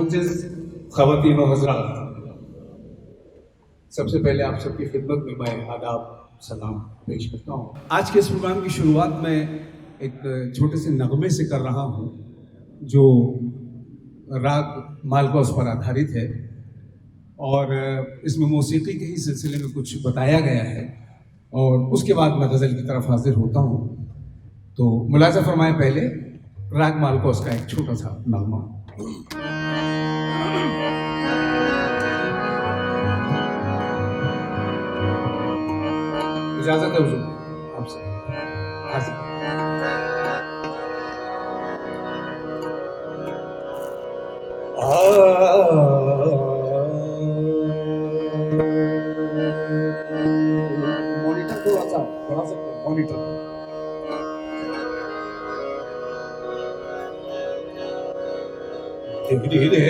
मुअज़्ज़िज़ ख़वातीन व हज़रात, सबसे पहले आप सबकी खिदमत में मैं आदाब सलाम पेश करता हूँ। आज के इस प्रोग्राम की शुरुआत में एक छोटे से नगमे से कर रहा हूँ जो राग मालकोस पर आधारित है और इसमें मौसीकी के ही सिलसिले में कुछ बताया गया है और उसके बाद मैं गज़ल की तरफ हाजिर होता हूँ। तो मुलाज़ा फरमाएं पहले राग मालकोस का एक छोटा सा नगमा। इजाजत है हुजूर आपसे। मॉनिटर थोड़ा सा बढ़ा सकते हैं, मॉनिटर। धीरे रे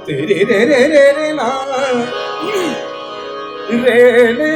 तेरे रे रे रे रे ना रे रे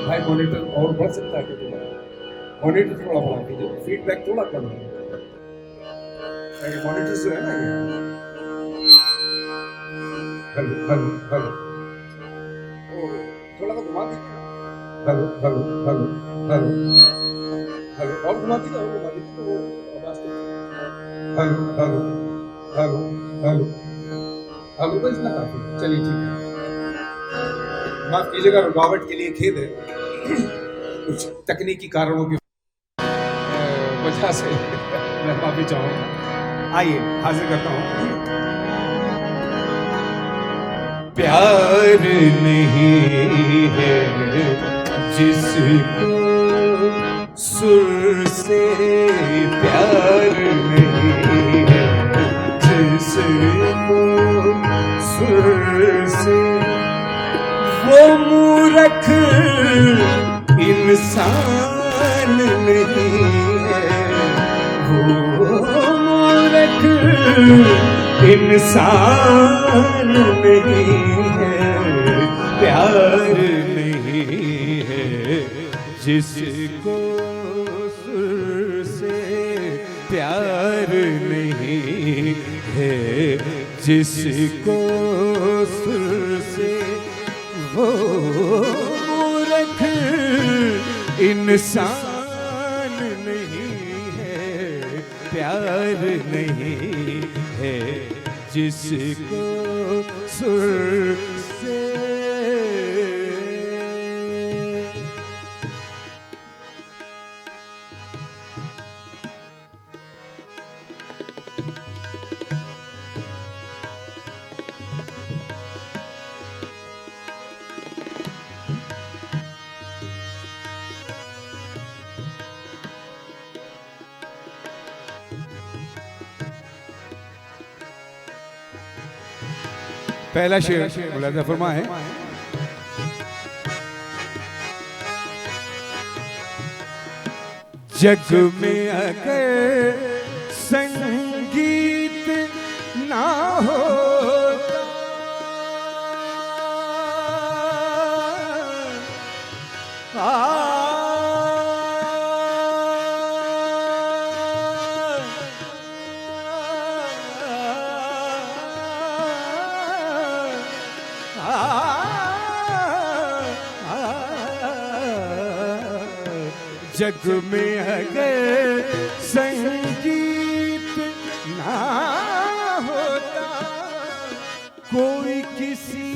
भाई मॉनिटर और बढ़ सकता है क्या? मॉनिटर थोड़ा बढ़ा दीजिए, फीडबैक थोड़ा कम है। मॉनिटर जो है ना ये हेलो हेलो हेलो थोड़ा सा घुमा दीजिए। Hello hello hello hello hello और घुमा दीजिए, और घुमा दीजिए तो वो आवाज तो hello hello hello hello hello बस इतना काफी। चलिए ठीक है, माफ कीजिएगा, रुकावट के लिए खेद है। कुछ तकनीकी कारणों की वजह से मैं माफी चाहूंगा। आइए हाजिर करता हूं। प्यार नहीं है जिसको सुर से, प्यार नहीं है जिसको सुर से, वो मूर्ख इंसान नहीं है, वो मूर्ख इंसान नहीं है। प्यार नहीं है जिसको सुर से, प्यार नहीं है जिसको सुर से, वो मूर्ख इंसान नहीं है। प्यार नहीं है जिसको सुर से। पहला शेर मुलाज़ा फरमाएं। जग में अगर संगीत ना होता, जग में अगर संगीत ना होता, कोई किसी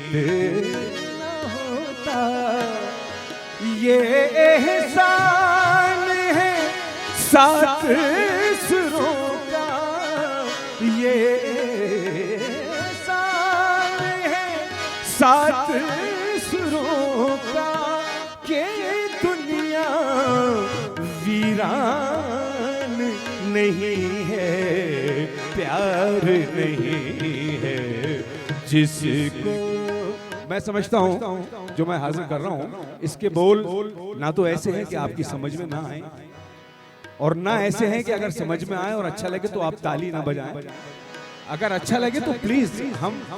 गीत न होता। ये एहसान है सात सुरों का, ये एहसान है सात सुरों का, के दुनिया वीरान नहीं है, प्यार नहीं है जिसको। मैं समझता हूँ जो मैं हाजिर कर रहा हूँ इसके बोल ना तो ऐसे हैं कि आपकी समझ में ना आए, और ना ऐसे हैं कि अगर समझ में आए और अच्छा लगे तो आप ताली ना बजाएं। अगर अच्छा लगे तो प्लीज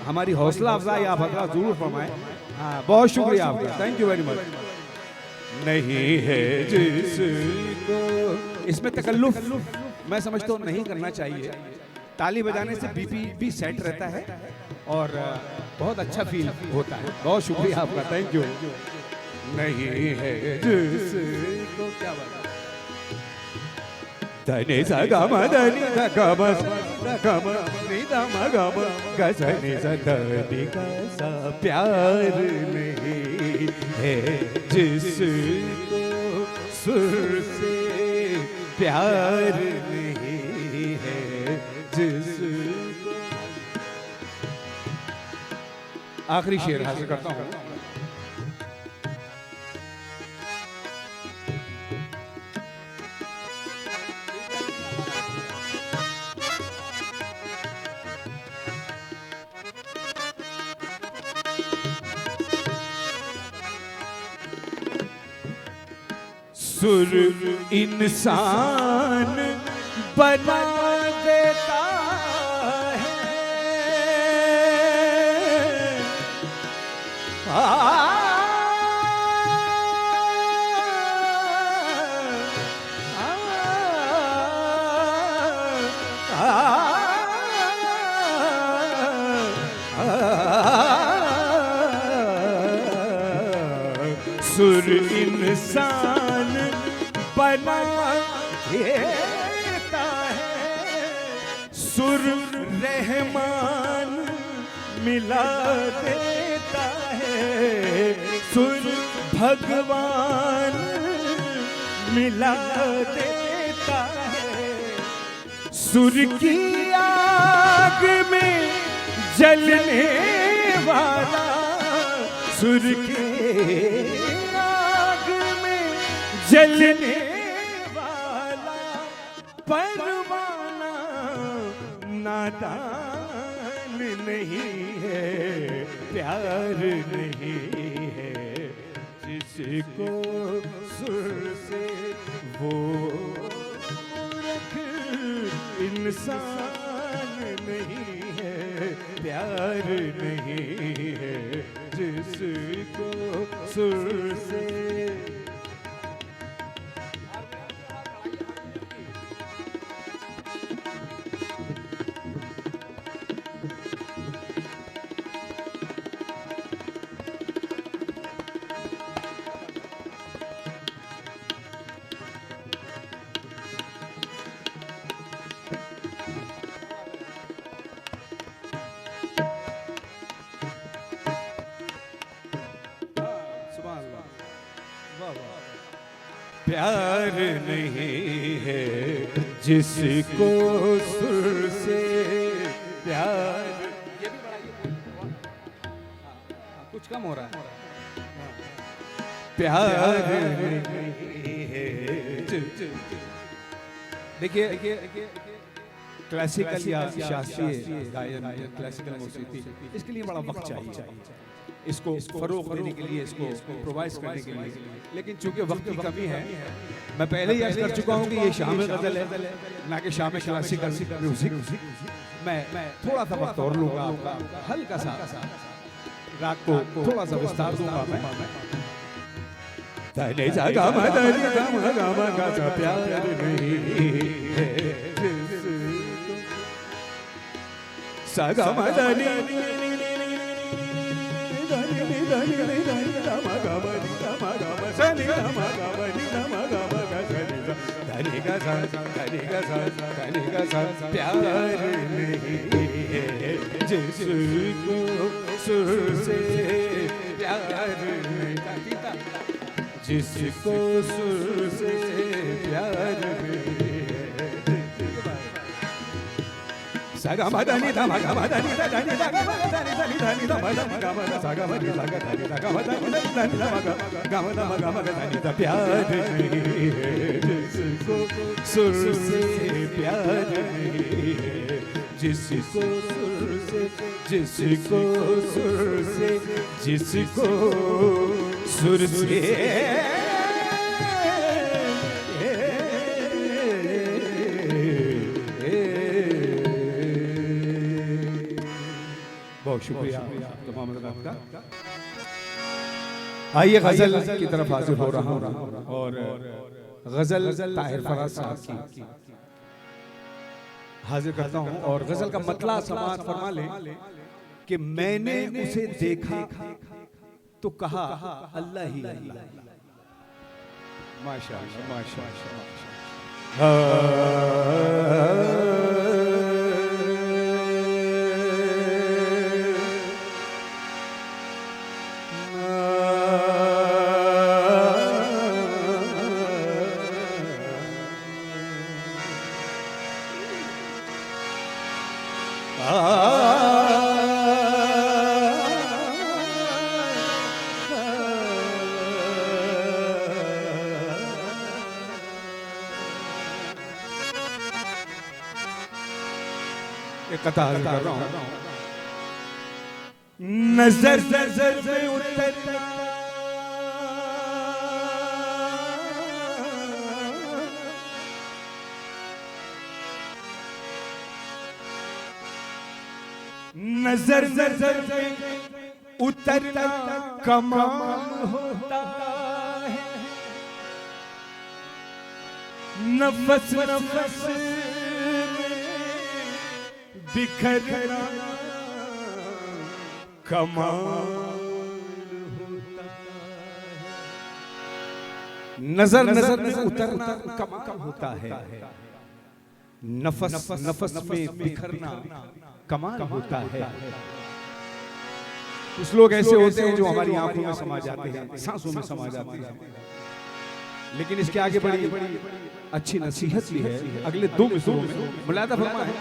हमारी हौसला अफजाई आप हजरात जरूर फरमाएं। हाँ, बहुत शुक्रिया आपका, थैंक यू वेरी मच। नहीं है जिसको, इसमें तकल्लुफ मैं समझता हूँ नहीं करना चाहिए। ताली बजाने से बीपी भी सेट रहता है और बहुत अच्छा फील होता है। बहुत शुक्रिया आपका, थैंक यू। नहीं है जिसको, क्या बात है। धने सा गम धनी सा गम गम नि धम गम गसनि सा धनी का सा, प्यार नहीं है जिसको सुर से, प्यार नहीं है जिसको। आखिरी शेर हासिल करता हूँ। सुर इंसान बना देता है, सुर इंसान बना देता है, सुर रहमान मिला देता है, सुर भगवान मिला देता है। सुर की आग में जलने वाला, सुर की आग में जलने वाला परवाना नादान नहीं है, प्यार नहीं है जिसको सुर से वो रख, इंसान नहीं है, प्यार नहीं है जिसको सुर से। प्यार नहीं है जिसको सुर से, प्यार। ये भी कुछ कम हो रहा है। प्यार नहीं है। देखिए क्लासिकल या शास्त्रीय गायन, क्लासिकल मौसीकी, इसके लिए बड़ा वक्त चाहिए, इसको फरोग देने के लिए, इसको इम्प्रोवाइज करने के लिए। लेकिन चूंकि वक्त की कमी है, मैं पहले ही अर्ज कर चुका हूँ कि ये शाम गज़ल है ना कि शाम क्लासिकल म्यूजिक। मैं थोड़ा सा वक्त और लूँगा आपका, हल्का सा राग को थोड़ा सा विस्तार दूंगा मैं। धने सा गम धनी गम गम का सा, प्यार नहीं है सा गम धनी धनी का सा धनी का सा धनी का सा प्यार नहीं है जिसको सुर से प्यार नहीं जिसको सुर से प्यार नहीं सागा मदनी धा मगा मदनी धा धनी धा गा मदनी धनी धनी धा मदनी गा मदा सागा मदनी सागा धनी धा गा मदनी धनी धा मगा गा मदा मगा मगा धनी धा प्यार नहीं है जिसको सुर से प्यार नहीं है जिसको सुर से जिसको सुर से जिसको सुर से बहुत शुक्रिया तमाम हज़रात का। आइए गजल की तरफ हाजिर हो रहा हूँ और गजल ताहिर फराज साहब की हाजिर करता हूँ और गजल का मतला समाअत फरमा ले कि मैंने उसे देखा तो कहा अल्लाह ही अल्लाह। माशाअल्लाह माशाअल्लाह। कथा कर रहा हूं। नजर नजर में उतरना नजर नजर में उतरना कमाल होता है नफस नफस बिखरना कमाल होता है। नजर नजर में उतरना कमाल होता है नफस नफस में बिखरना कमाल होता है। कुछ लोग ऐसे होते हैं जो हमारी आंखों में समा जाते हैं सांसों में समा जाते हैं लेकिन इसके आगे बड़ी अच्छी नसीहत भी है अगले 2 मिसरों में मुलादा फरमा है।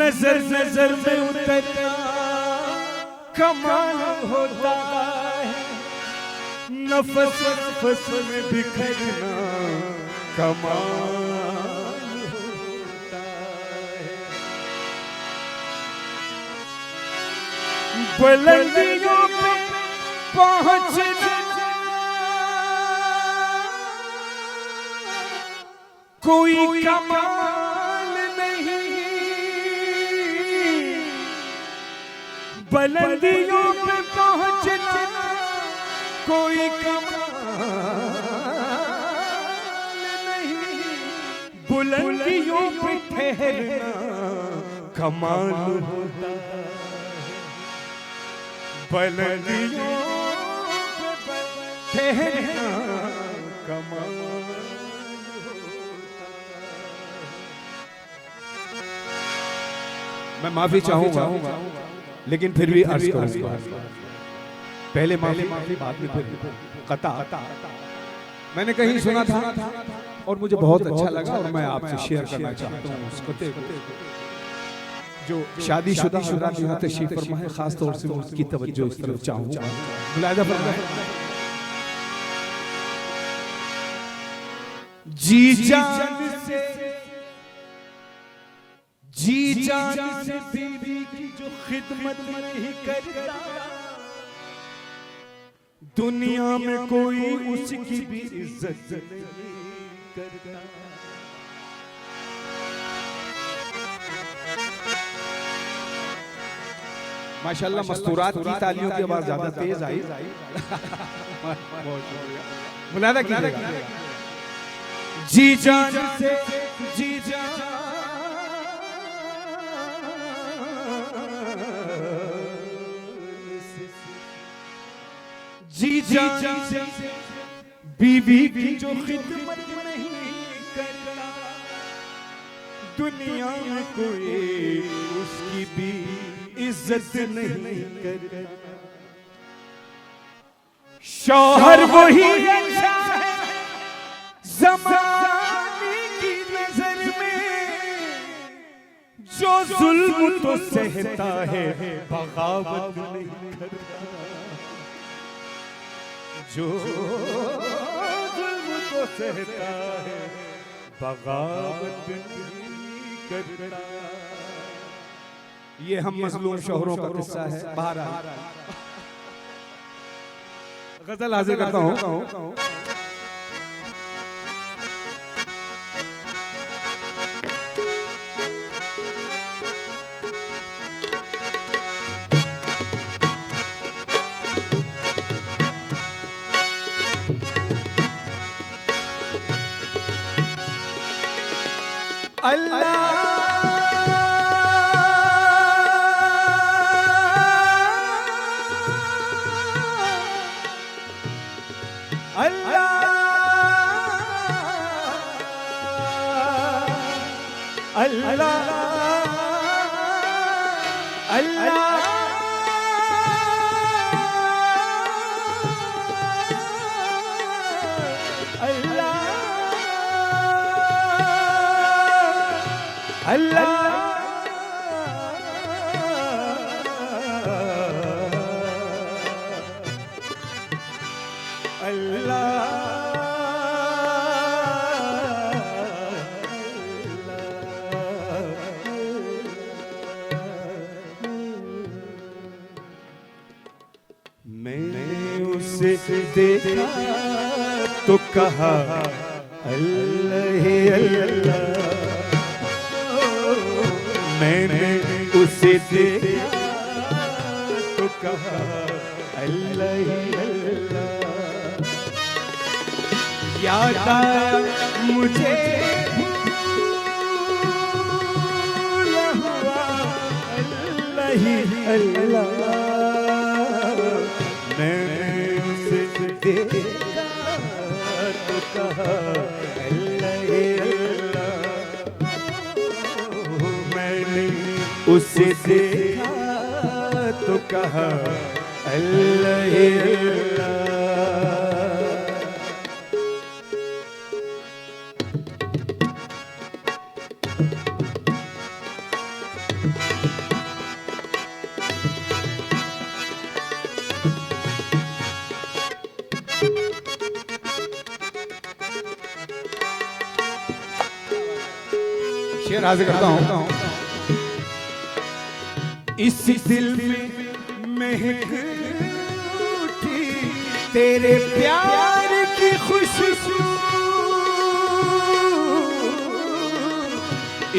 नजर नजर में उतरना कमाल होता है नफस नफस में बिखरना कमाल होता है। बुलंदियों पे पहुंचना कोई कमाल नहीं बुलंदियों पे पहुंचना कोई कमाल नहीं बुलंदियों पे ठहरना कमाल होता है बुलंदियों पे ठहरना कमाल होता है। मैं माफी चाहूंगा लेकिन फिर भी अर्ज करूंगा पहले माफी बाद में फिर कता। मैंने कहीं सुना था और मुझे बहुत अच्छा लगा और मैं आपसे शेयर करना चाहता हूँ उस कते को जो शादीशुदा हज़रात यहाँ तशरीफ फरमा है खास तौर से उसकी तवज्जो इस तरफ चाहूंगा मुलाहिजा फरमाएं। जी जान से बीवी की जो खिदमत नहीं करता दुनिया में कोई उसकी भी इज्जत नहीं करता। माशाल्लाह मस्तूरात की तालियों की आवाज ज्यादा तेज आई। मुलादा कीजिएगा। जी जान से जी जान जी जान से बीवी की जो खिदमत नहीं करता दुनिया में कोई उसकी भी इज्जत नहीं करता। शौहर वही अच्छा है ज़माने की नजर में जो जुल्म तो सहता है बगावत नहीं करता। जो जुल्म तो सहता है बगावत नहीं करता। ये हम मजलूम शोहरों का किस्सा है। बाहर आ गजल हाजिर करता हूँ। देखा तो कहा अल्लाह अल्लाह। मैंने उसे देखा तो कहा अल्लाह अल्लाह। याद आया मुझे भूला हुआ अल्लाह अल्लाह। देखा तो कहा अल्लाह अल्लाह। मैंने उसे देखा तो कहा अल्लाह अल्लाह। शेर हाजिर करता हूँ। इस दिल में महक उठी तेरे प्यार की खुशबू।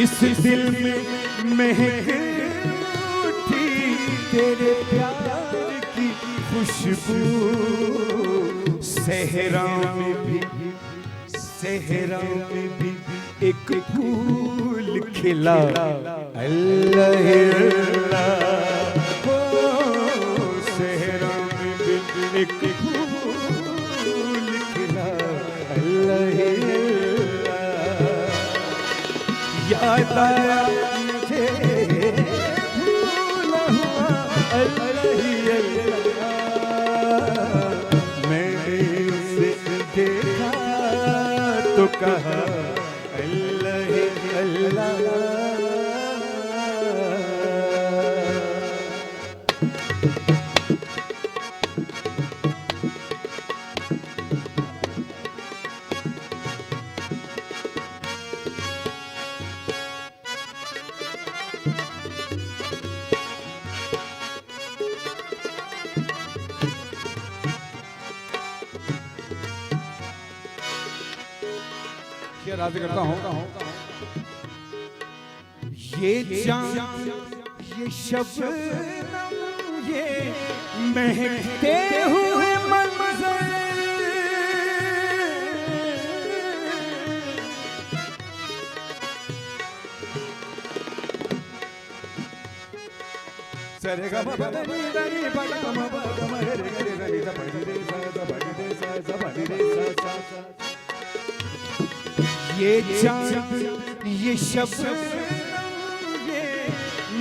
इस दिल में महक उठी तेरे प्यार की खुशबू। सहरा में भी एक फूल खिला अल्लाह अल्लाह। सहरा में भी एक फूल खिला अल्लाह अल्लाह। याद आया मुझे भूला हुआ अल्लाह अल्लाह। मैंने उसे देखा तो कहा अल्लाह अल्लाह। राज़ी करता हूँ। ये चाँद ये शबनम ये महकते हुए मंजर सरे ग म प द नि द नि प ग म प ग म रे ग रे ग नि द प नि रे सा द प नि रे सा द प नि रे सा सा ये चांद ये शब्द ये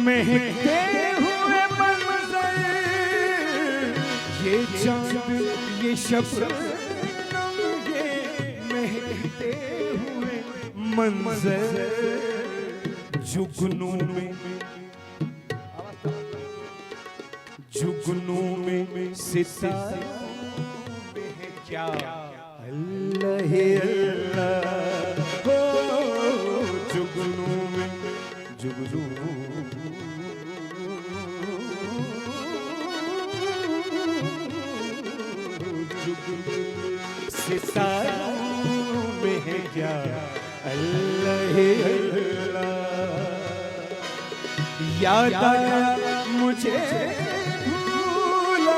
महकते हुए मंजर ये चांद ये शब्द ये महकते हुए मंजर जुगनू में सितारों में है क्या अल्लाह ही अल्लाह हो जुगनू में सितारों में है क्या अल्लाह ही अल्लाह याद आया मुझे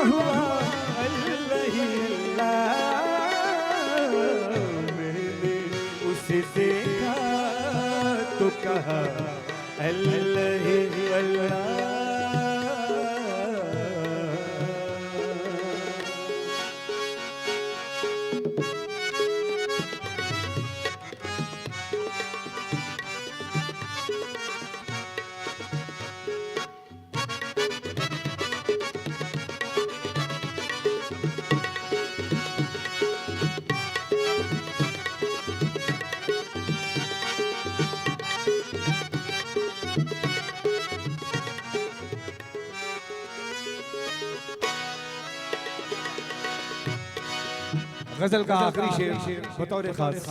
हुआ अल्लाह ही अल्लाह मैंने उसे देखा तो कहा अल्लाह ही अल्लाह गजल का आखिरी शेर बतौर खास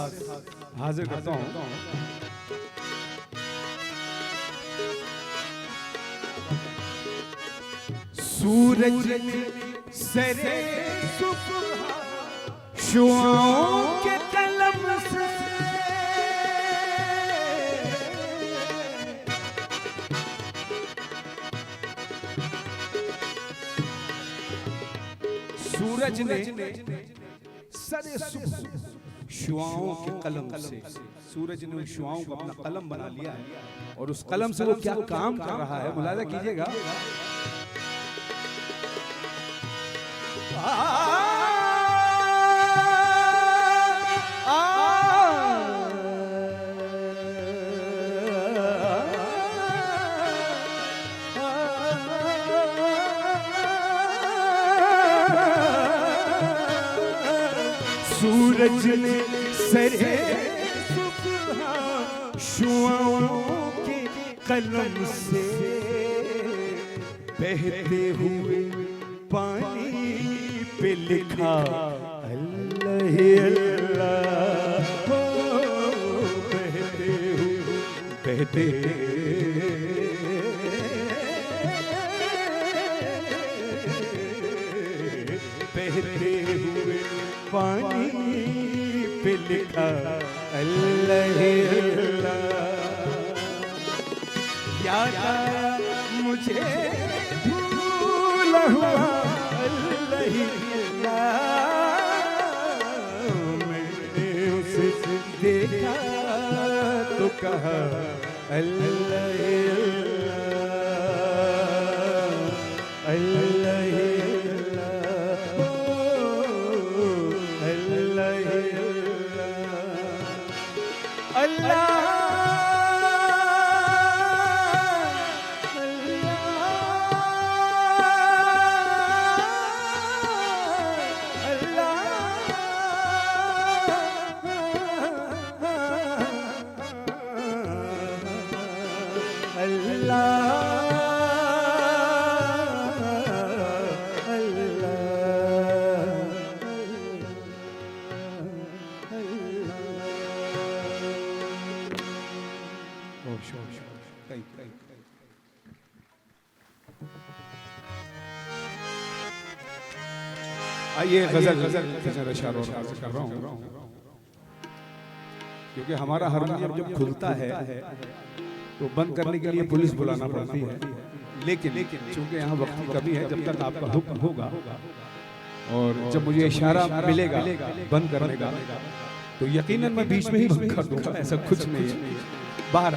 हाजिर करता हूँ। सूरज सरे सुबह शुआओं के कलम से सूरज ने सरे सुबह शुआओं के कलम से सूरज ने शुआओं को अपना कलम बना लिया है और उस कलम से वो क्या काम कर रहा है मुलाजा कीजिएगा। सूरज ने सरे सुबह शुआओं के कलम से बहते हुए पानी पे लिखा अल्लाह ही अल्लाह हो बहते हुए पानी पे लिखा अल्लाह ही अल्लाह। याद आया मुझे भूला हुआ अल्लाह ही अल्लाह मैंने उसे देखा तो कहा अल्लाह ही अल्लाह अल्लाह ही आइए गजल इशारों कर रहा हूँ क्योंकि हमारा हारमोनियम जब खुलता है तो बंद करने के लिए पुलिस बुलाना पड़ती है। लेकिन चूंकि यहाँ वक्त की कमी है, जब तक आपका हुक्म होगा और जब मुझे इशारा मिलेगा बंद करने का, तो यकीनन मैं बीच में ही बंद कर दूंगा, ऐसा कुछ नहीं है। बाहर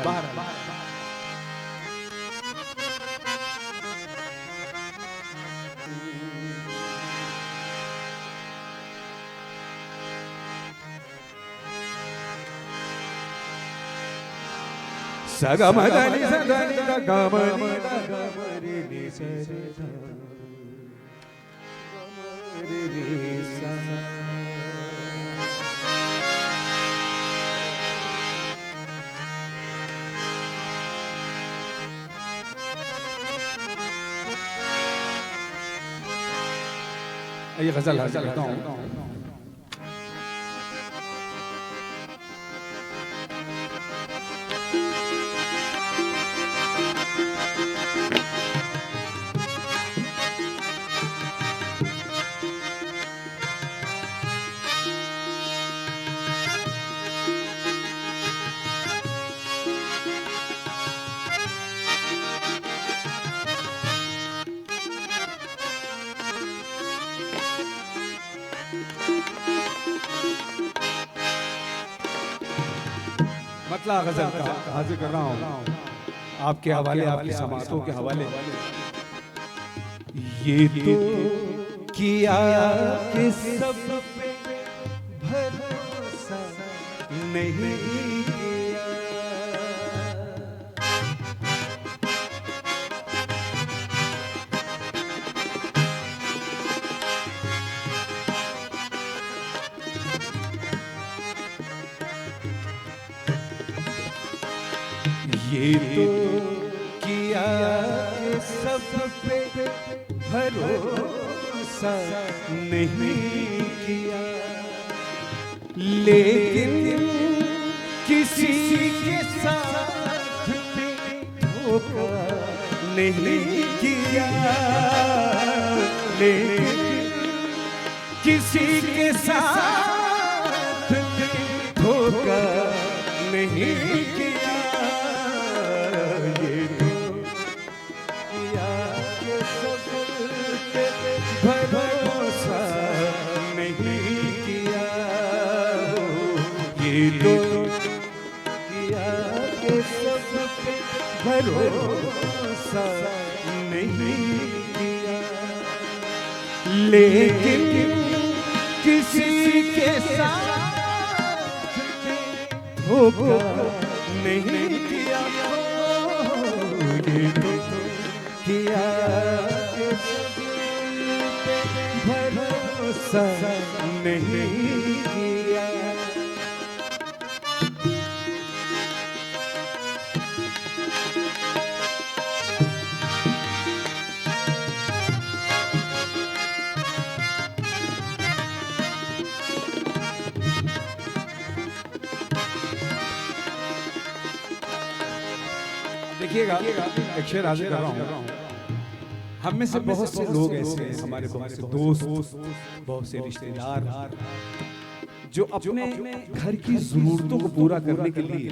सगमदनि सदनि गमनि गमरि नि सरि गमरि सा। ये गजल हासिल करता हूँ। मतला गजल का हाजिर कर रहा हूँ आपके हवाले, आपकी समातों के हवाले। ये तो किया कि सब पे भरोसा नहीं किया, ये तो किया कि सब पे भरोसा नहीं किया, लेकिन किसी के साथ भी धोखा नहीं किया, लेकिन किसी के साथ भी धोखा नहीं किया। भरोसा नहीं किया, ये तो किया कि सब पे भरोसा नहीं किया, लेकिन किसी के साथ धोखा नहीं किया, ये तो किया भरोसा नहीं किया। देखिएगा, एक शेर हाजिर कर रहा हूँ। हम में से बहुत से लोग ऐसे हैं, हमारे बहुत से दोस्त, बहुत से रिश्तेदार, जो अपने घर की जरूरतों को पूरा करने के लिए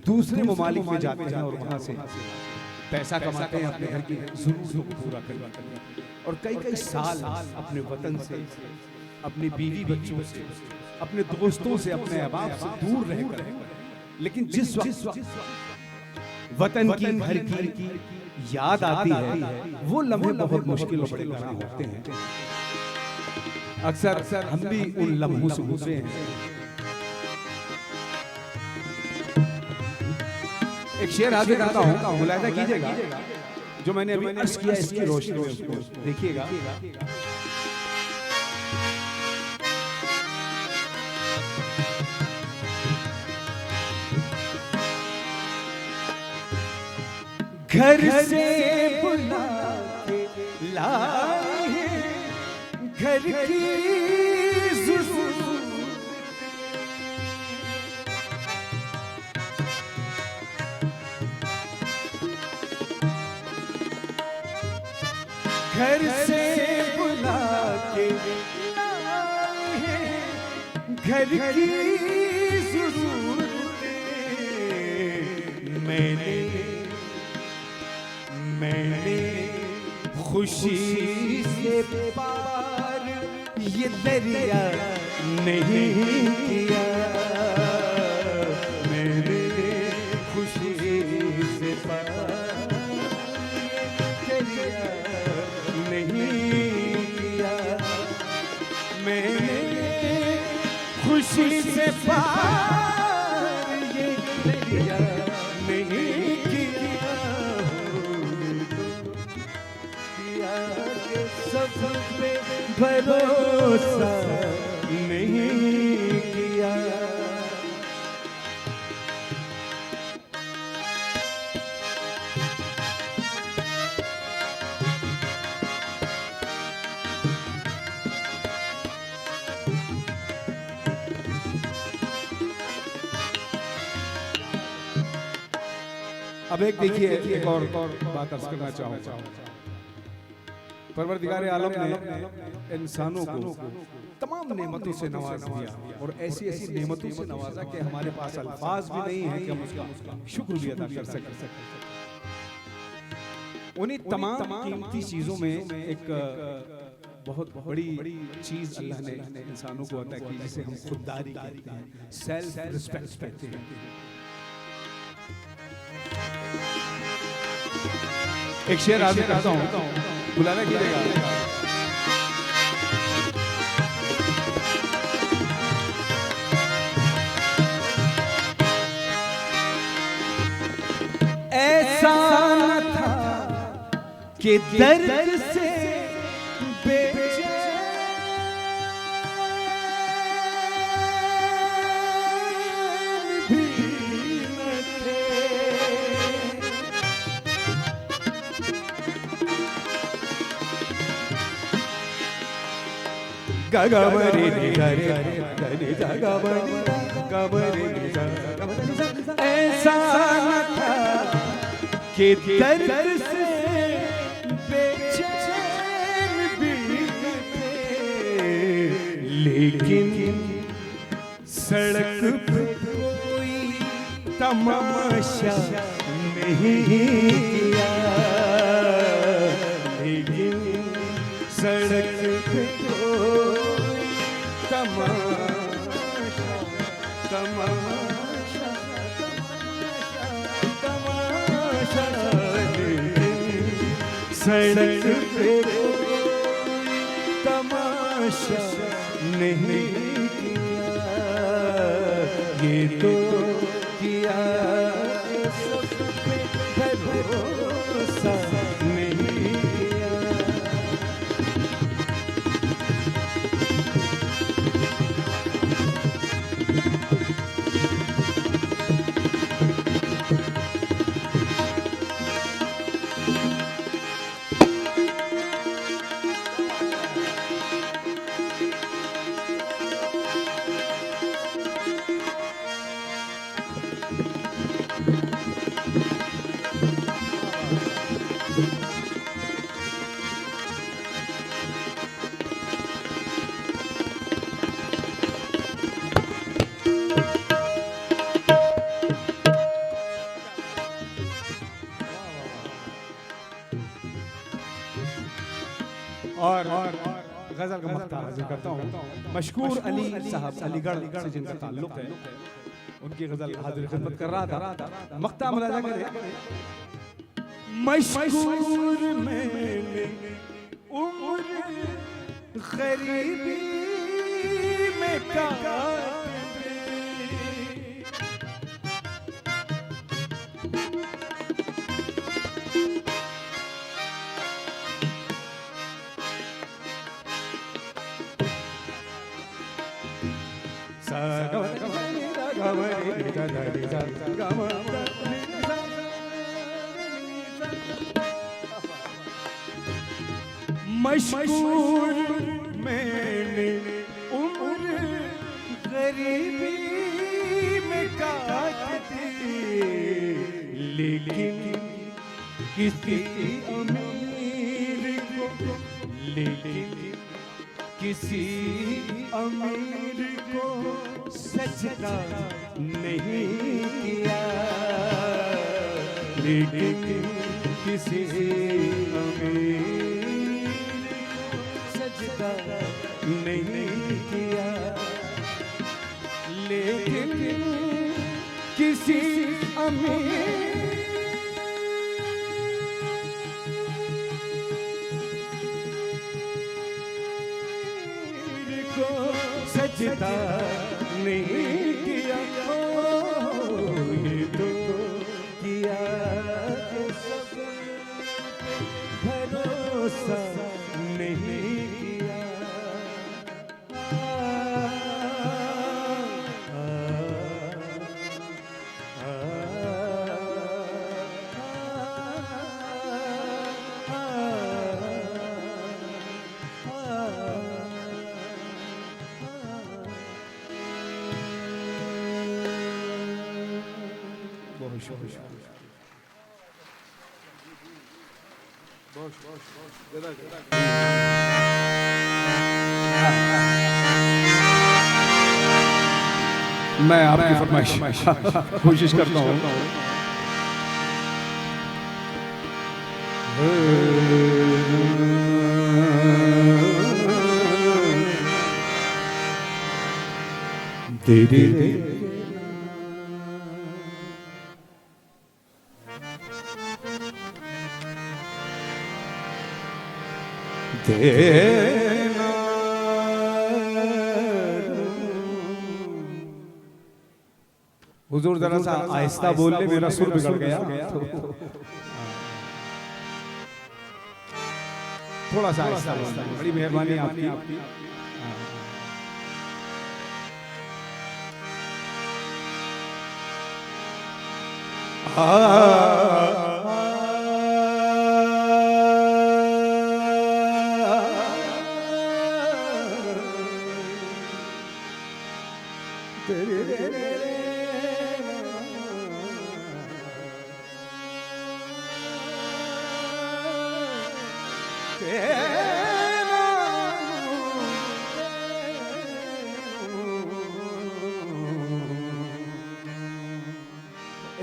दूसरे ममालिक में जाते हैं और वहां से पैसा कमाते हैं अपने घर की जरूरतों को पूरा करने के लिए, और कई साल अपने वतन से, अपनी बीवी बच्चों से, अपने दोस्तों से, अपने अहबाब से दूर रहकर, लेकिन जिस वक्त वतन की, घर की याद आती है, वो लम्हे बहुत मुश्किल और बड़े लम्हे होते हैं। अक्सर हम भी उन लम्हों से गुजरे हैं। एक शेर हाजिर करता हूँ, मुलाहिजा कीजिएगा, जो मैंने अभी अर्ज किया इसकी रोशनी में उसको देखिएगा। घर से बुला के लाए घर की ज़रूरत, घर से बुला के लाए घर की ज़रूरत, मैंने खुशी से पार ये दरिया नहीं किया, मैंने खुशी से पार ये दरिया नहीं किया, मैंने खुशी से पार ये दरिया नहीं किया, सब पे भरोसा नहीं किया। अब एक देखिए, एक और बात अर्ज करना चाहूँगा। परवरदिगार आलम ने इंसानों को तमाम नेमतों से नवाज दिया और ऐसी ऐसी नेमतों से नवाजा कि हमारे पास अल्फाज भी नहीं है कि हम उसका शुक्र भी अदा कर सकें। उन्हीं तमाम कीमती चीजों में एक बहुत बड़ी चीज अल्लाह ने इंसानों को अता की, जिसे हम खुददारी कहते हैं, सेल्फ रिस्पेक्ट कहते हैं। एक शेर हाजिर करता हूं, बुलाना कीजिएगा। ऐसा न था कि दर्द से बेचैन भी न थे, गगमरे गरे गरे गगमरे गगमरे गगमरे। ऐसा न था कि दर्द से बेचैन भी थे, लेकिन सड़क पे कोई तमाशा नहीं किया, लेकिन सड़क पे कोई तमाशा तमाशा तमाशा सड़क पे तमाशा नहीं किया, ये तो किया सब पे भरोसा नहीं किया। और गजल का मख्ता हाजिर करता हूँ। मशकूर अली साहब अलीगढ़ से जिनका ताल्लुक है, उनकी गजल हाजिर खिदमत कर रहा था। मख्ता मुलाजा करें। मशकूर मैंने उम्र गरीबी में काटी, मशकूर मैंने उम्र गरीबी में काटी, लेकिन किसी अमीर को, लेकिन किसी अमीर को सजदा नहीं किया, लेकिन किसी अमीर सजदा नहीं किया, लेकिन किसी अमीर को सजदा नहीं किया। ये तो किया कि सब भरोसा नहीं किया। मैं आपकी फरमाइश कोशिश करता हूँ। तेरे देना हुजूर जरा सा आहिस्ता बोल ले, मेरा सुर बिगड़ गया। थोड़ा सा आहिस्ता बोल, बड़ी मेहरबानी आपकी।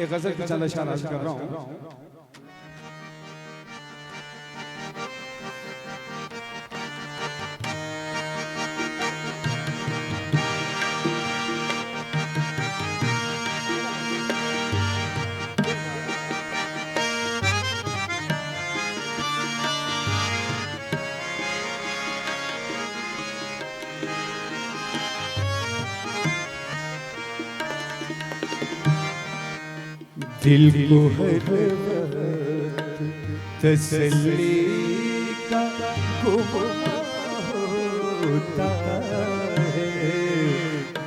एक गजल की चंद अशआर अर्ज कर रहा हूँ। दिल को हर वक्त तसल्ली का होता है,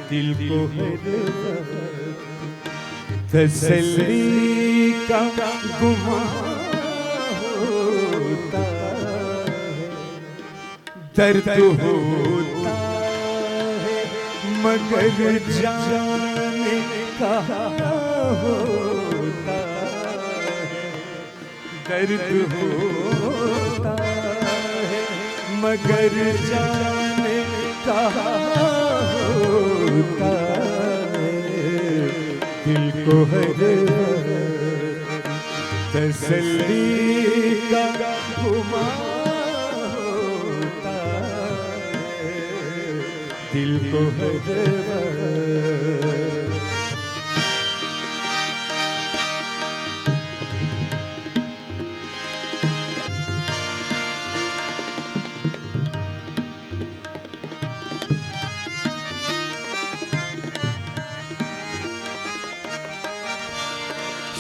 दिल को हर वक्त तसल्ली का गुमान होता है। दर्द होता है मगर जाने का होता है, दर्द होता है मगर जाने का होता है। दिल को हर तसल्ली का गुमान होता है, दिल को हर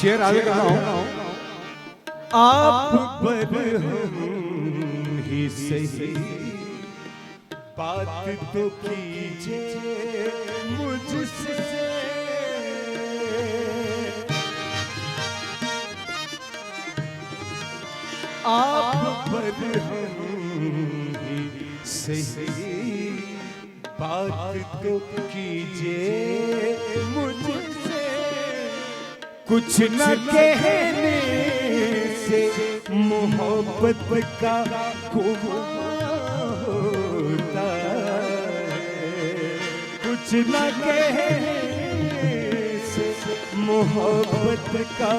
शेर आगे कर रहा हूँ। आप पर हम ही सही बात तो कीजिए मुझसे, आप पर हम ही सही बात तो कीजिए मुझसे। कुछ न कहने से मोहब्बत का होता है, कुछ न कहने से मोहब्बत का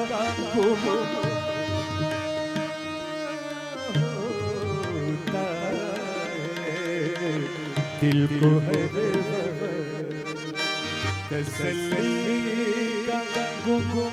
दिल को है तसल्ली का गुमा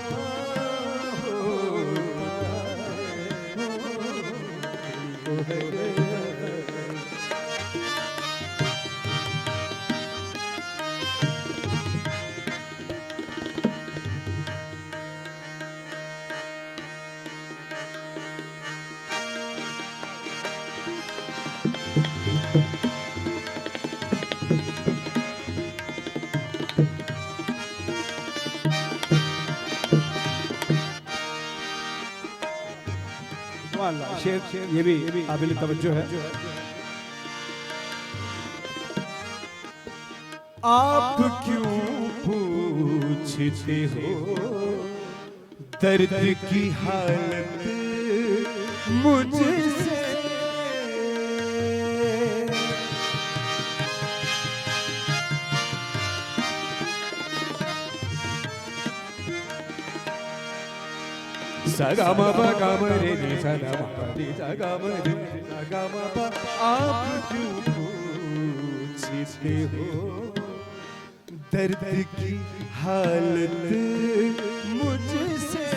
शेर ये भी काबिल तवज्जो है। आप क्यों पूछते हो दर्द की हालत मुझसे, सगा मा पा गा मा रे नी सगा मा पा नी सगा मा रे सगा मा पा। आप क्यों पूछते हो दर्द की हालत मुझसे,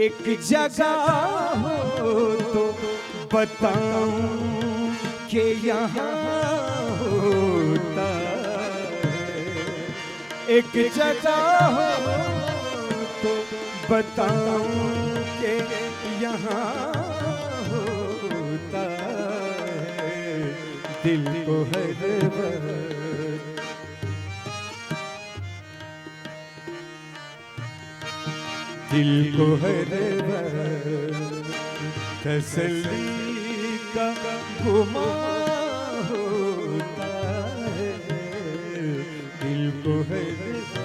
एक जगह हो तो बताऊं कि यहाँ होता है, एक जगह हो तो बताऊं कि यहाँ होता है, दिल को हर वक्त दिल को हर वक्त तसल्ली का गुमा होता है, दिल को हर वक्त।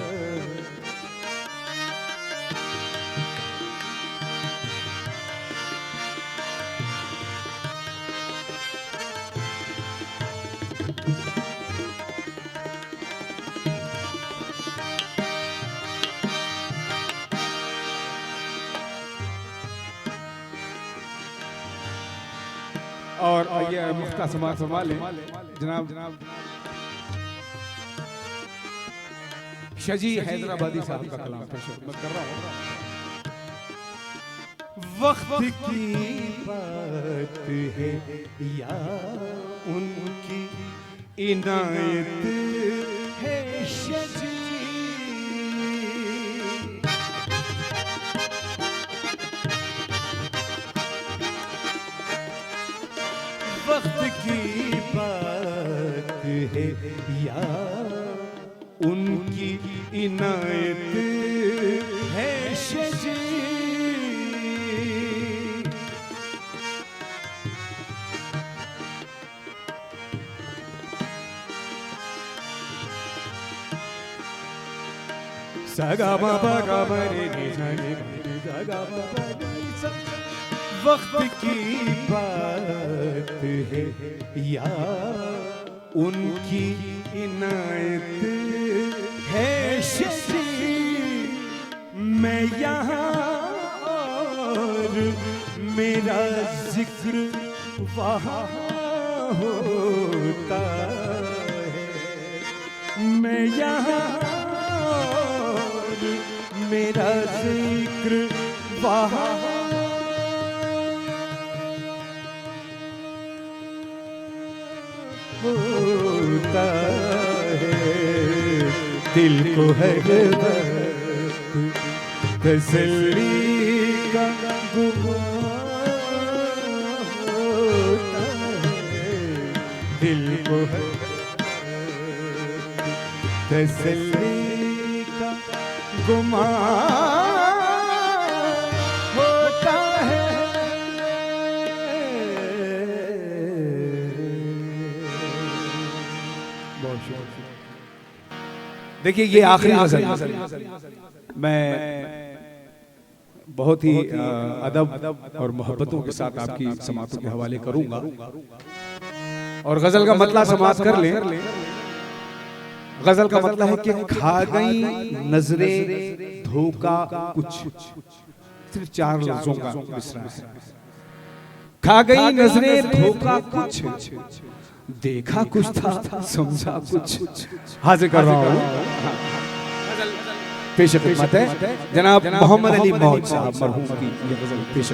और ये मुख्ता समाज फरमा लें जनाब शजी हैदराबादी साहब का कलाम पेश कर रहा हूँ। वक्त की बात है या उनकी इनायत है शजी, वक्त की बात है या उनकी इनायत है शजी, सगा मा पा गा मा रे नी सा रे सगा मा पा नी सा। वक्त की बात है या उनकी इनायत है शजी, मैं यहाँ और मेरा जिक्र वहाँ होता है, मैं यहाँ और मेरा जिक्र वहाँ होता है, दिल को हर वक्त तसल्ली का गुमा होता है, दिल को हर वक्त तसल्ली का गुमा होता है। देखिए ये आखिरी गज़ल मैं बहुत ही अदब और मोहब्बतों के साथ आपकी समातों के हवाले करूंगा और गजल का मतलब समाप्त कर लें। गजल का मतलब है कि खा गई नजरें धोखा कुछ, सिर्फ 4 लफ्जों का मिसरा है। खा गई नजरें धोखा कुछ, देखा कुछ था समझा कुछ। हाजिर कर रहा हूँ पेश खिदमत है जनाब मोहम्मद अली मौज साहब मरहूम की ये गजल पेश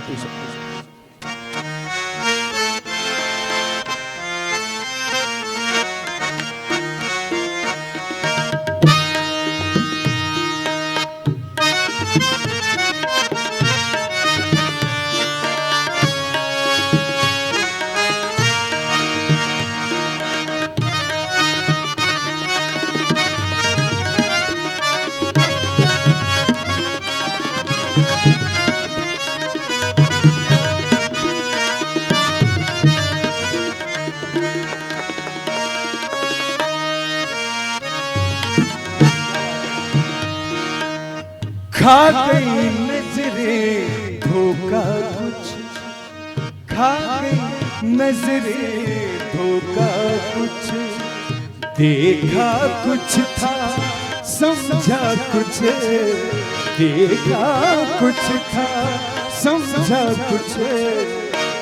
खा गई नजरें धोखा कुछ, खा गई नजरें धोखा कुछ, देखा कुछ था समझा कुछ, देखा कुछ था समझा कुछ।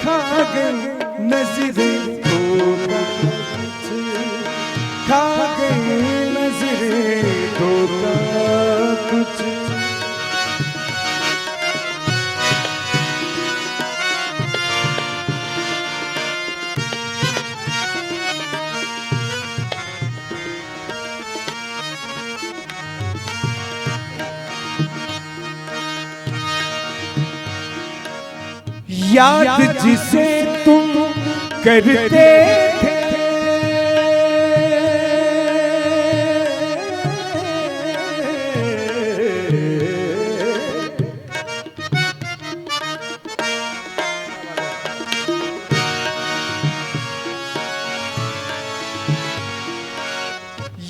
खा गई नजरें धोखा कुछ, खा गई नजरें धोखा कुछ। याद जिसे तुम करते थे,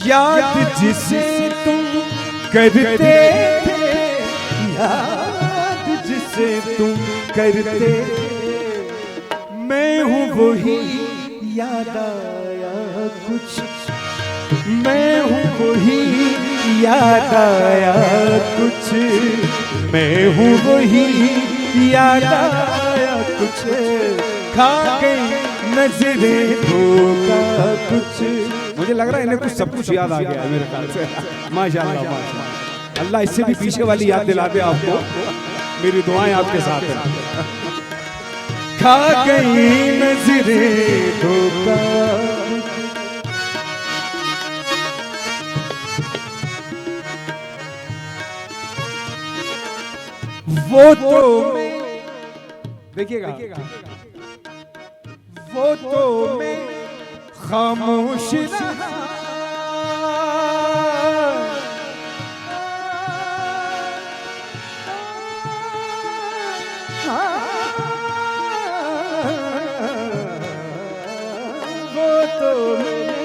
याद जिसे तुम करते थे, याद जिसे तुम करते, मैं हूँ वही याद आया कुछ, मैं हूँ वही याद आया कुछ, मैं हूँ वही याद आया कुछ। खा गई नजरें धोखा कुछ। मुझे लग रहा है इन्हें कुछ सब कुछ याद आ गया है मेरे ख्याल से। माशाअल्लाह माशाअल्लाह, अल्लाह इससे भी पीछे वाली याद दिला दे आपको। मेरी दुआएं आपके साथ हैं। खा गई नजरें धोखा, वो तो देखिएगा, वो तो मैं खामोश रहा, वो तो मैं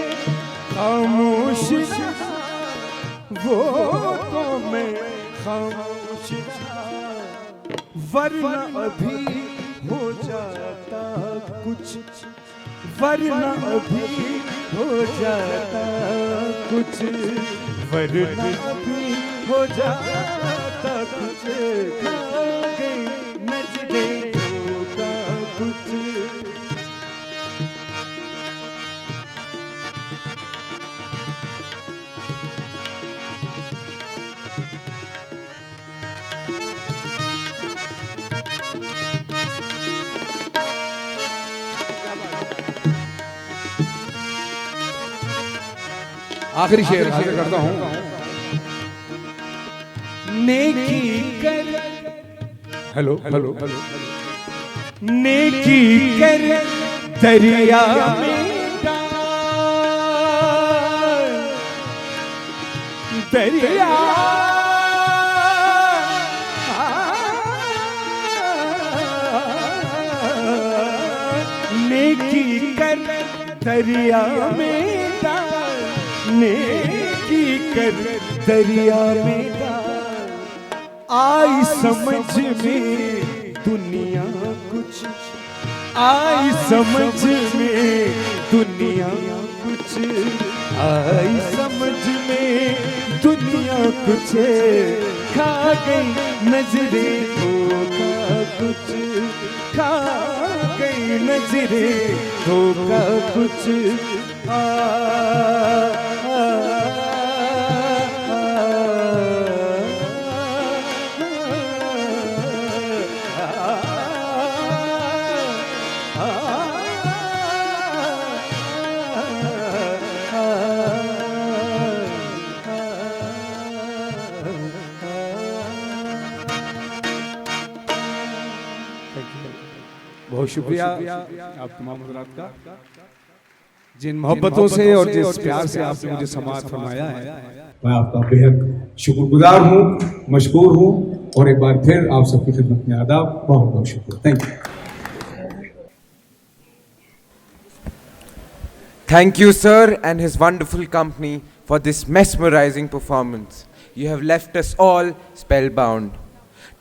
खामोश रहा, वो तो मैं खामोश रहा, वरना अभी हो जाता कुछ, वरना अभी हो जाता कुछ, वरना अभी हो जाता कुछ। खा गई नजरें धोखा कुछ। आखिरी शेर हाजिर करता हूं। नेकी कर, हेलो हेलो हेलो, नेकी कर दरिया में डाल, दरिया नेकी कर दरिया में डाल, नेकी कर दरिया में डाल। आई समझ में दुनिया कुछ, आई समझ में दुनिया कुछ, आई समझ में दुनिया कुछ। खा गई नजरें धोखा कुछ, खा गई नजरें धोखा कुछ आ, आ, बहुत शुक्रिया आप तमाम हज़रात का, जिन मोहब्बतों से और जिस प्यार से आपने मुझे समाअत फरमाया है। मैं आपका बेहद शुक्रगुजार हूँ, मशकूर हूँ, और एक बार फिर आप सबकी खिदमत में आदाब, बहुत बहुत शुक्रिया। Thank you. Thank you, sir, and his wonderful company for this mesmerizing performance. You have left us all spellbound.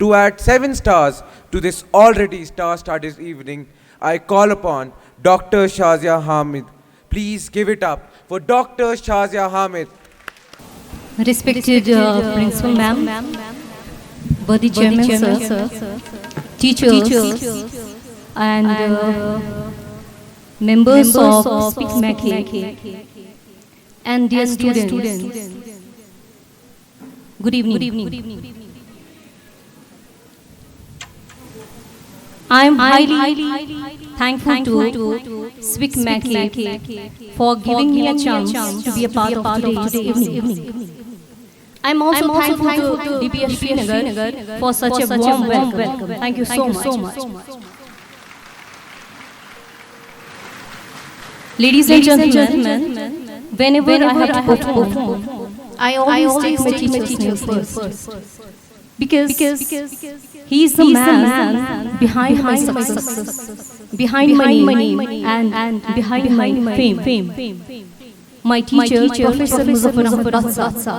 To add 7 stars to this already star-studded evening, I call upon Dr. Shazia Hamid. Please give it up for Dr. Shazia Hamid. Respected Principal Ma'am, Body Chairman Sir, teachers, and members of Speak Mackey, and dear students. Good evening. I am highly thankful to Speak Mackey for giving me a chance to be a part of today's evening. I am also thankful to DPS Srinagar for such a warm welcome. Thank you so much. Ladies and gentlemen, whenever I have to perform, I always take my teacher's name first. Because he is the man behind my success, behind my money, and behind my fame. My teacher, Professor Muzaffar Ahmad Batsah.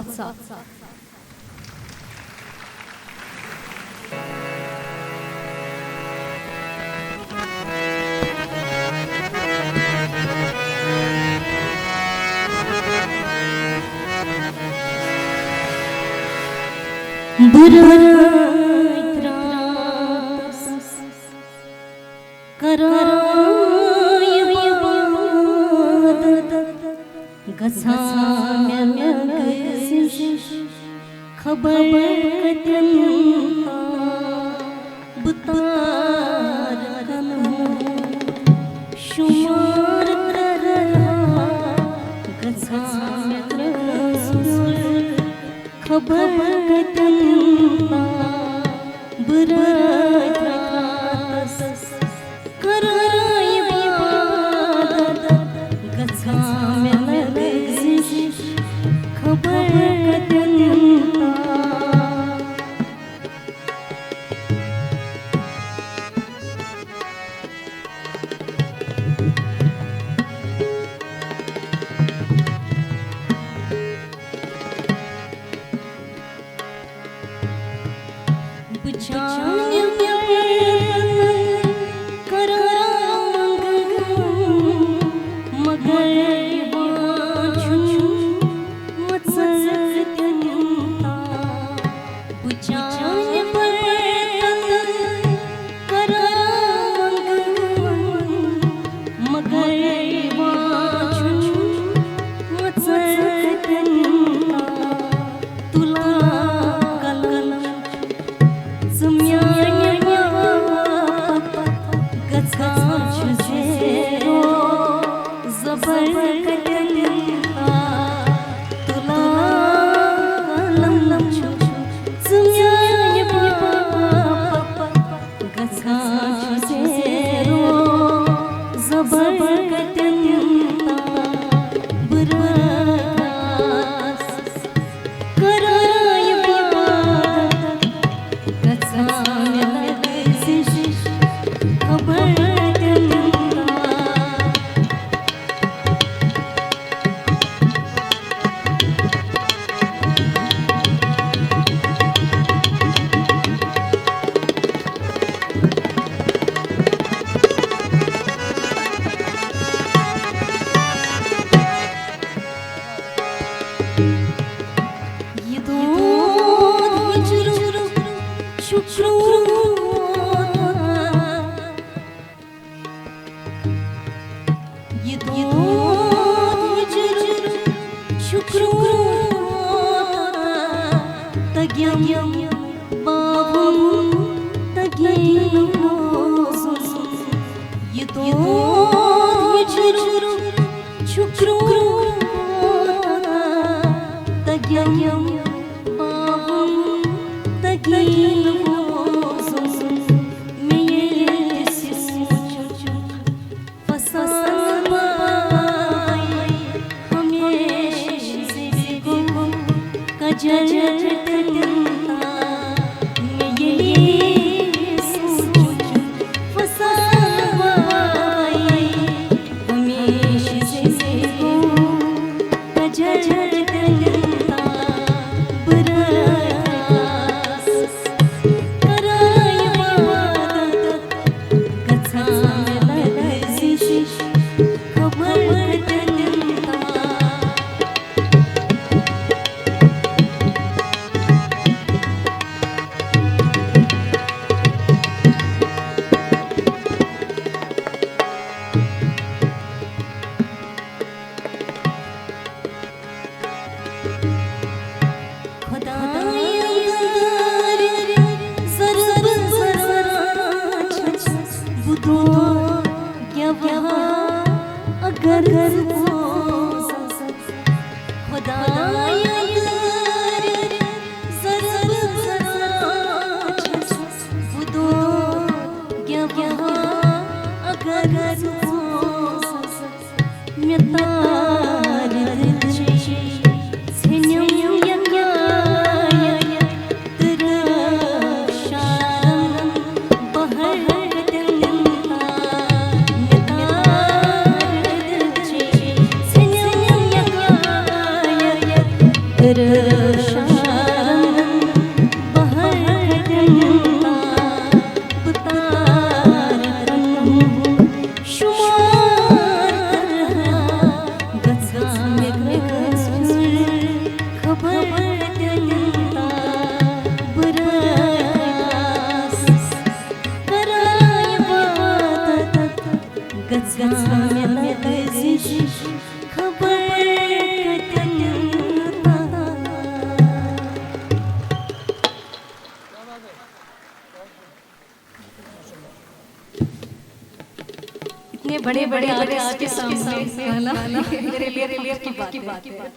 इतने बड़े बड़े artist के सामने गाना मेरे लिए की बात है।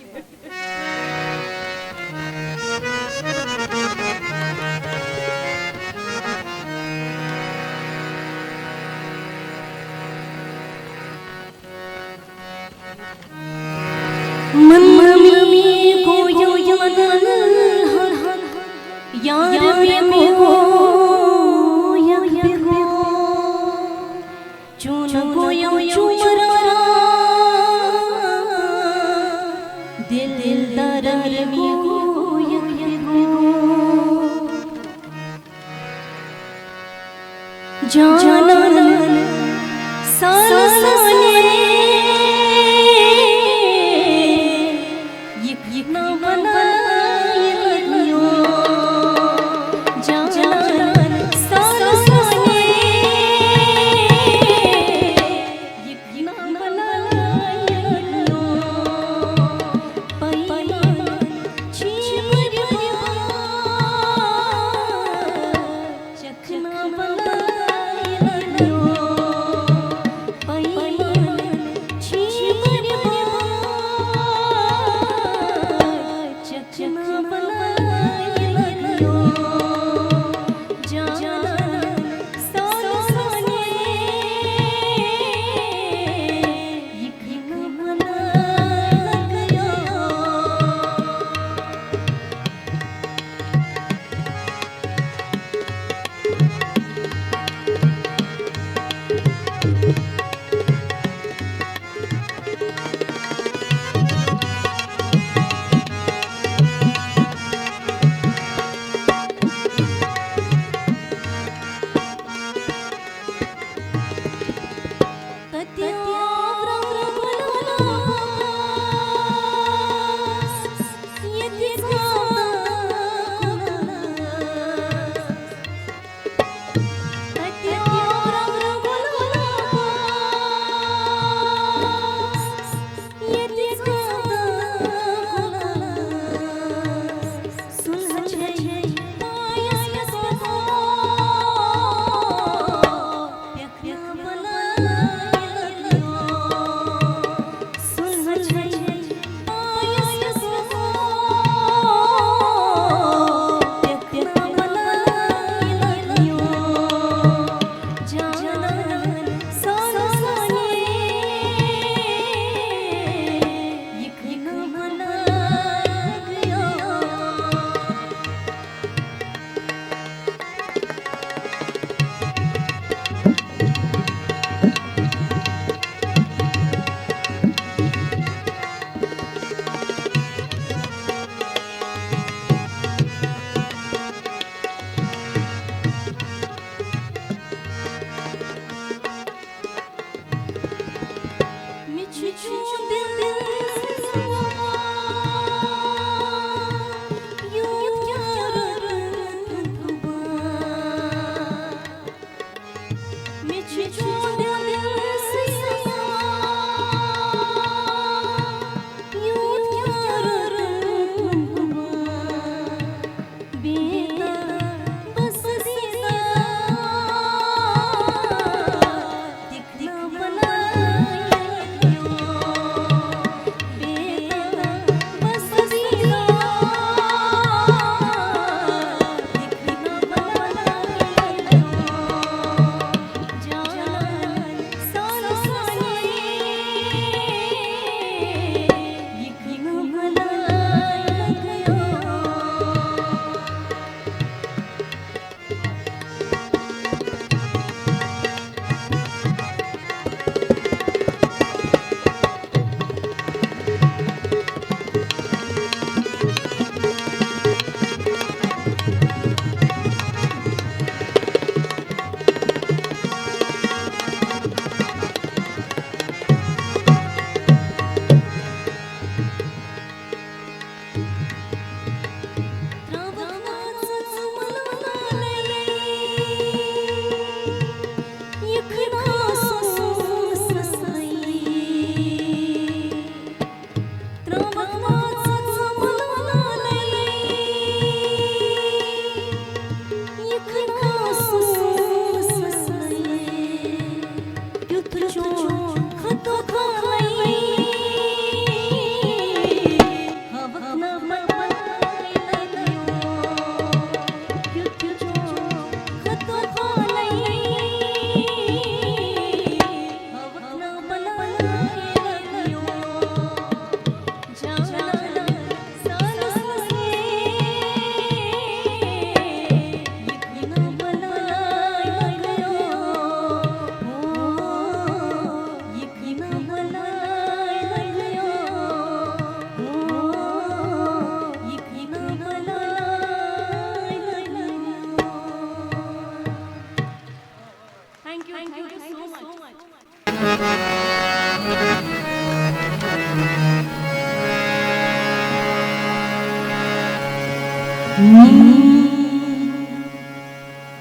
मन में कोयो यार में को चुन कोयो चुमरा दिल दरर में को जाना साने चखना बनाया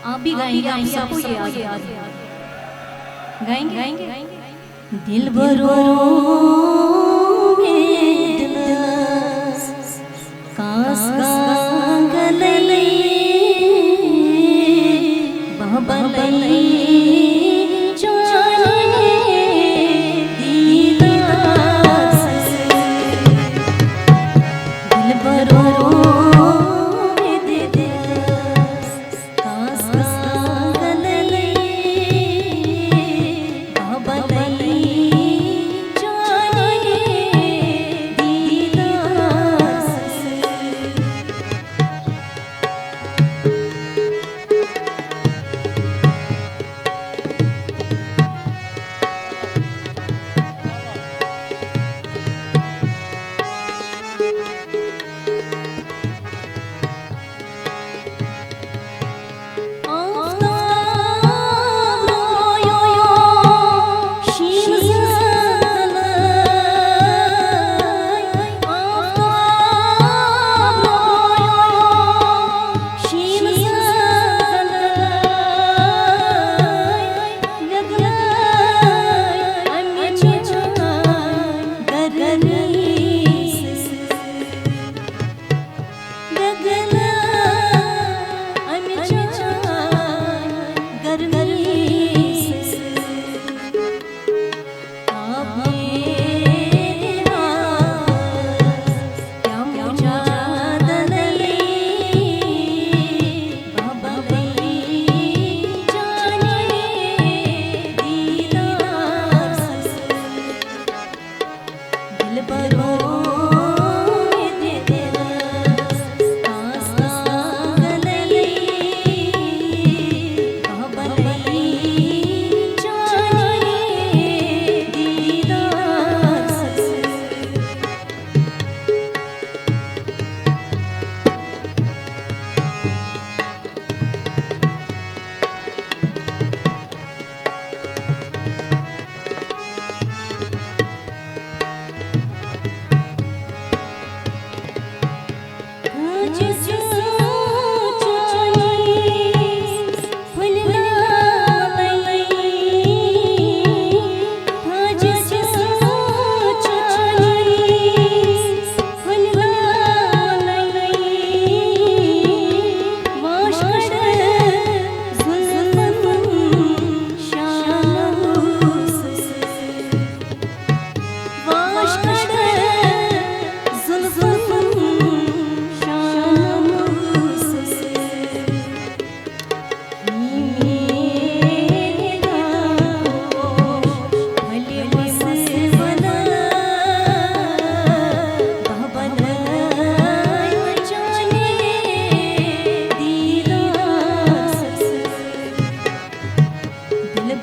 आप भी गाएंगे, आप सबको ये याद गाएंगे गाएंगे दिल भरो कास गले बहबले जाने दीदार दिल भरो जाने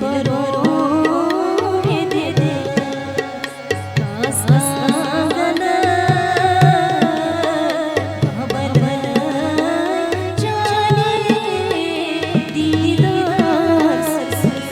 बरो दे दे कासागन भवन जाने दीदार से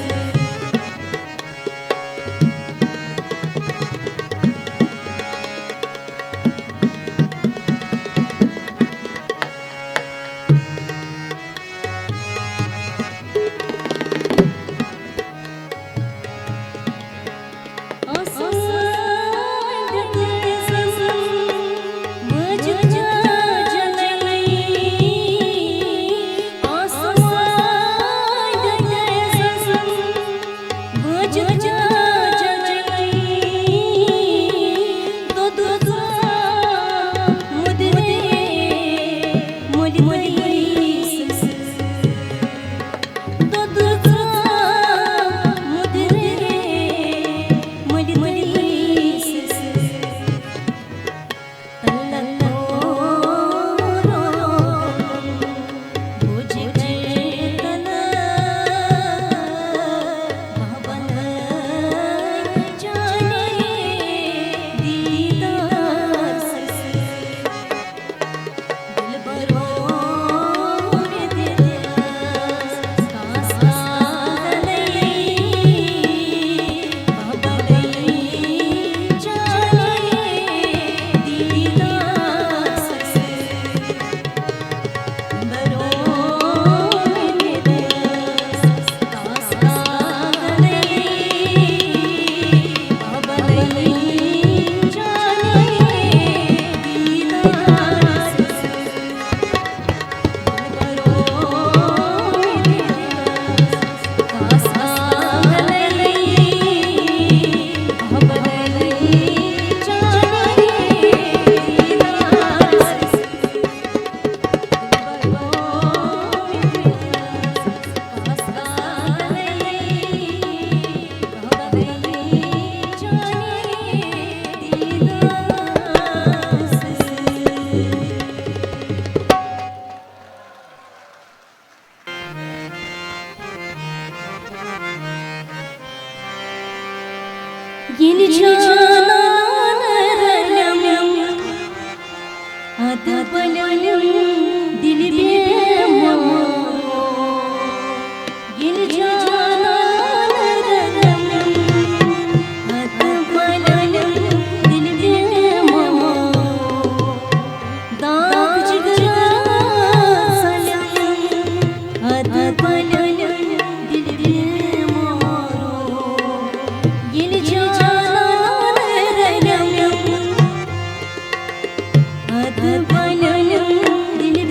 दिल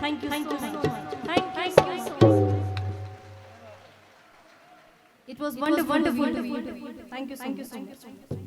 Thank you so much. Thank you so much. It was wonderful. Thank you so much.